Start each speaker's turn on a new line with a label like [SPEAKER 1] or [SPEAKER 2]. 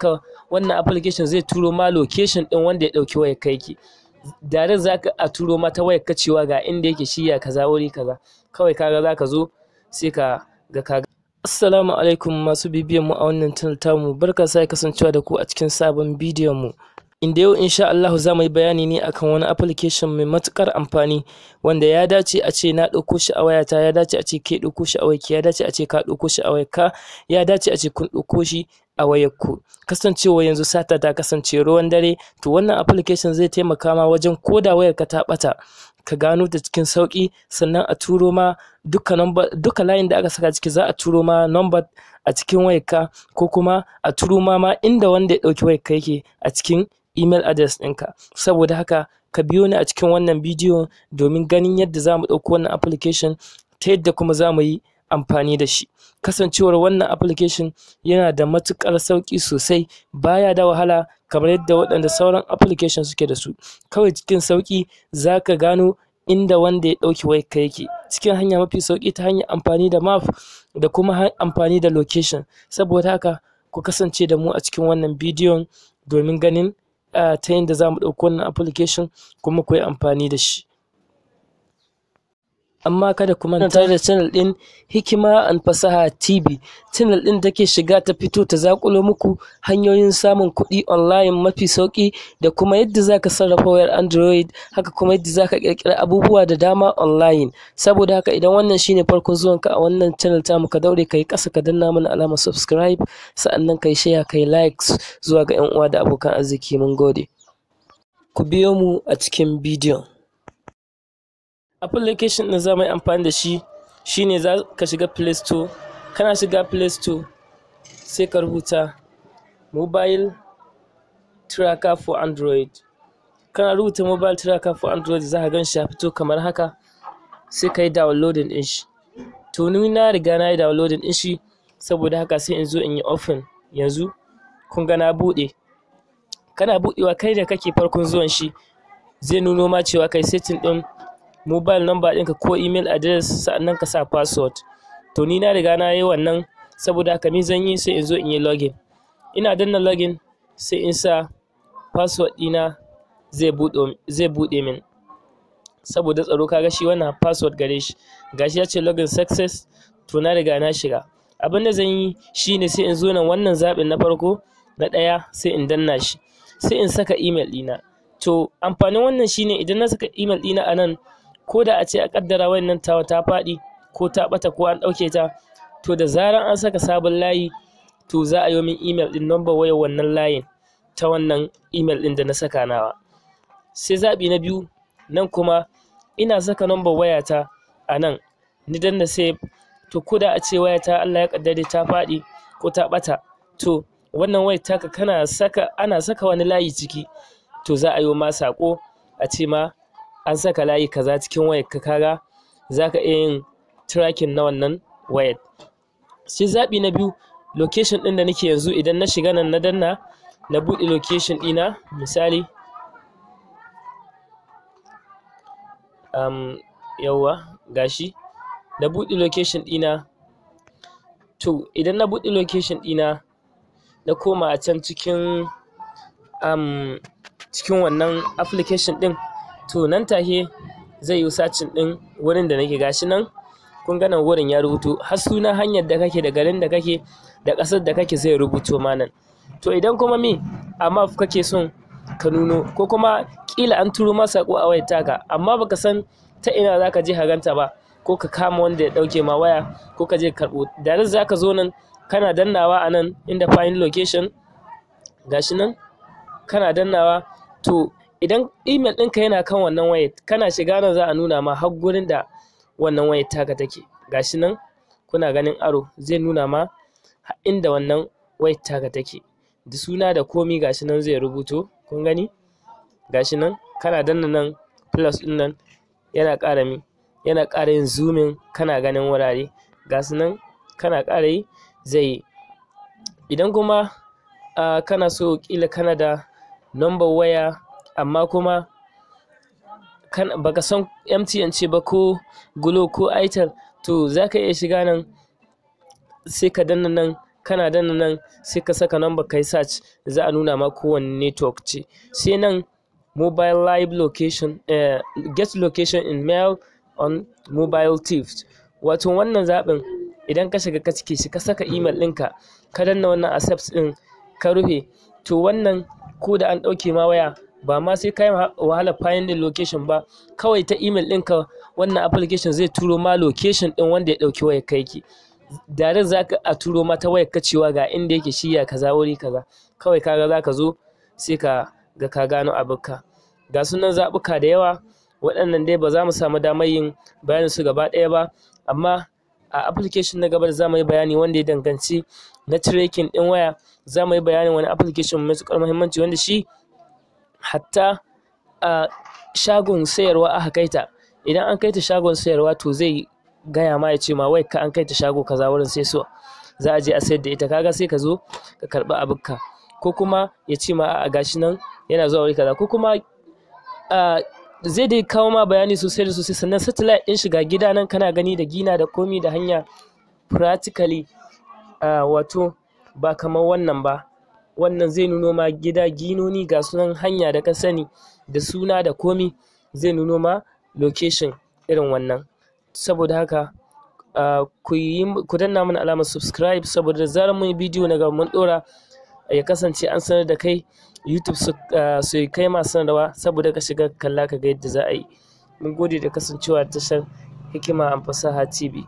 [SPEAKER 1] wayarka wannan application zai turo ma location din wanda ya dauki wayar kai ki dare zaka a turo ma ta wayar ka cewa ga inda yake shiya kaza wuri kaza kawai kaga zaka zo sai ka ga kaga. Assalamu alaikum masu bibiyan mu a wannan channel tamu, barka sai kasancewa da ku a cikin sabon bidiyon mu. Inda yau insha Allah za mu yi bayani ne akan wani application mai matukar amfani wanda ya dace a ce na ɗauko shi a wayata, ya dace a ce ke ɗauko shi a wayarki, ya dace a ce ka ɗauko shi a wayarka, ya dace a ce kun ɗauko shi a wayarku. Kasancewa yanzu sata ta kasance ruwan dare, to wannan application zai taimaka ma wajen koda wayarka ta ɓata ka gano ta cikin sauki, sannan a turo ma duka layin da aka saka ciki za a turo ma number a cikin wayarka, ko kuma a turo ma inda wanda ya ɗauki wayarka yake a cikin email address ɗinka. Saboda haka ka biyo ni a cikin wannan bidiyo domin ganin yadda za mu ɗauko wannan application ta yadda kuma za mu yi amfani da shi. Kasancewar wannan application yana da matuƙar sauƙi sosai, baya da wahala kamar yadda waɗanda sauran application suke da su. Kawai cikin sauƙi za ka gano inda wanda ya ɗauki wayarka yake cikin hanya mafi sauƙi ta hanyar amfani da map da kuma amfani da location. Saboda haka ku kasance da mu a cikin wannan bidiyon domin ganin ta yadda za mu ɗauko wannan application kuma ku yi amfani da shi. Amma kada ku manta da channel ɗin Hikima and Fasaha TV, channel ɗin take shiga ta fito ta zakulo muku hanyoyin samun kuɗi online mafi sauƙi da kuma yadda zaka sarrafa wayar Android, haka kuma yadda zaka ƙirƙira abubuwa da dama online. Saboda haka idan wannan shine farkon zuwanka a wannan channel tamu, ka daure kai ƙasa ka danna mana alamar subscribe, sa'annan kai share kai likes zuwa ga 'yan uwa da abokan arziki. Mun gode. Ku biyo mu a cikin bidiyon. Application ɗin za mu yi amfani da shi shine za ka shiga Play Store. Kana shiga Play Store sai ka rubuta mobile tracker for Android. Kana rubuta mobile tracker for Android za ka gan shi ya fito kamar haka, sai ka yi downloading ɗin shi. To ni na riga na yi downloading ɗin shi, saboda haka sai in zo in yi open. Yanzu kun ga na buɗe. Kana buɗewa kai da kake farkon zuwan shi zai nuno ma cewa kai setting ɗin mobile number ɗinka ko email address, sa'annan ka sa password. To ni na riga na yi wannan, saboda haka ni zan yi sai in zo in yi login. Ina danna login sai in sa password ɗina zai buɗe min. Saboda tsaro kaga shi wannan password gare shi. Gashi ya ce login success, to na riga na shiga. Abin da zan yi shine sai in zo nan wannan zaɓin na farko na ɗaya sai in danna shi. Sai in saka email ɗina. To amfanin wannan shine idan na saka email ɗina a nan, ko da a ce a kaddara wannan tawa ta faɗi ko ta ɓata ko an ɗauke ta, to da zarar an saka sabon layi to za a yi min email ɗin number wayar wannan layin ta wannan email ɗin da na saka nawa. Sai zaɓi na biyu, nan kuma ina saka number wayata a nan, ni danna save. To ko da a ce wayata Allah ya kaddare ta faɗi ko ta ɓata, to wannan wayar taka ana saka wani layi ciki, to za a yi ma saƙo a ce ma an saka layi kaza cikin wayar ka, kaga za ka iya yin tracking na wannan wayar. Sai zaɓi na biyu, location ɗin da nake yanzu, idan na shiga nan na danna na buɗe location ɗina misali yawwa gashi na buɗe location ɗina. To idan na buɗe location ɗina na koma a can cikin wannan application ɗin, to nan take zai yi searching ɗin wurin da nake. Gashi nan kun ga nan wurin ya rubuto har suna hanyar da kake da garin da kake da ƙasar da kake zai rubuto ma nan. To idan kuma a map kake son ka nuno, ko kuma ƙila an turo ma saƙo a wayar taka amma baka san ta ina za ka je ka ganta ba, ko ka kama wanda ya ɗauke ma waya ko ka je ka karɓo. Da za ka zo nan kana dannawa a nan inda find location, gashi nan kana dannawa. To idan email ɗinka yana kan wannan wayar, kana shiga nan za a nuna ma har gurin da wannan wayar taka take. Gashi nan kuna ganin aro zai nuna ma inda wannan wayar taka take da suna da komi. Gashi nan zai rubuto, kun gani gashi nan. Kana danna nan plus ɗin nan yana ƙara yin zooming, kana ganin wurare. Gashi nan kana ƙara yi zai yi. Idan kuma kana so ƙila kana da number waya amma kuma baka san MTN ce ba ko Glo ko Itel, to za ka iya shiga nan sai ka danna nan kana danna nan sai ka saka number kai search, za a nuna ma kowane network ce. Sai nan mobile live location, get location in mail on mobile theft. Wato wannan zaɓin idan ka shiga ka cike shi ka saka email ɗinka ka danna wannan accept ɗin ka rufe, to wannan ko da an ɗauke ma waya ba ma sai ka yi wahala finding location ba, kawai ta email ɗinka wannan application zai turo ma location ɗin wanda ya ɗauki wayar ka yake. Direct za ka a turo ma ta wayar ka cewa ga inda yake shiya kaza wuri kaza, kawai kaga za ka zo sai ka ga ka gano abinka. Ga sunan zaɓuka da yawa, waɗannan dai ba za mu samu damar yin bayanin su gaba ɗaya ba, amma a application na gaba da za mu yi bayani wanda ya danganci na tracking ɗin waya, za mu yi bayanin wani application mai matuƙar muhimmanci wanda shi hatta a shagon sayarwa aka kaita, idan an kaita shagon sayarwa to zai gaya ma ya ce ma wai ka an kaita shago kaza wurin sai so za a je a sayar da ita, kaga sai ka zo ka karɓi abinka, ko kuma ya ce ma a gashi nan yana zuwa wuri kaza, ko kuma zai dai kawo ma bayani sosai da sosai. Sannan satellite ɗin shiga gida nan kana gani da gina da komi da hanya practically, wato ba kamar wannan ba. Wannan zai nuno ma gida, ginoni ga sunan, hanya da ka sani da suna da komi zai nuno ma location irin wannan. Saboda haka ku danna mana alamar subscribe, saboda da zarar mun yi bidiyo na gaba mun ɗora ya kasance an sanar da kai, YouTube su kai ma sanarwa saboda ka shiga kalla ka ga yadda za a yi. Mun gode da kasancewa tashar Hikima and Fasaha TV.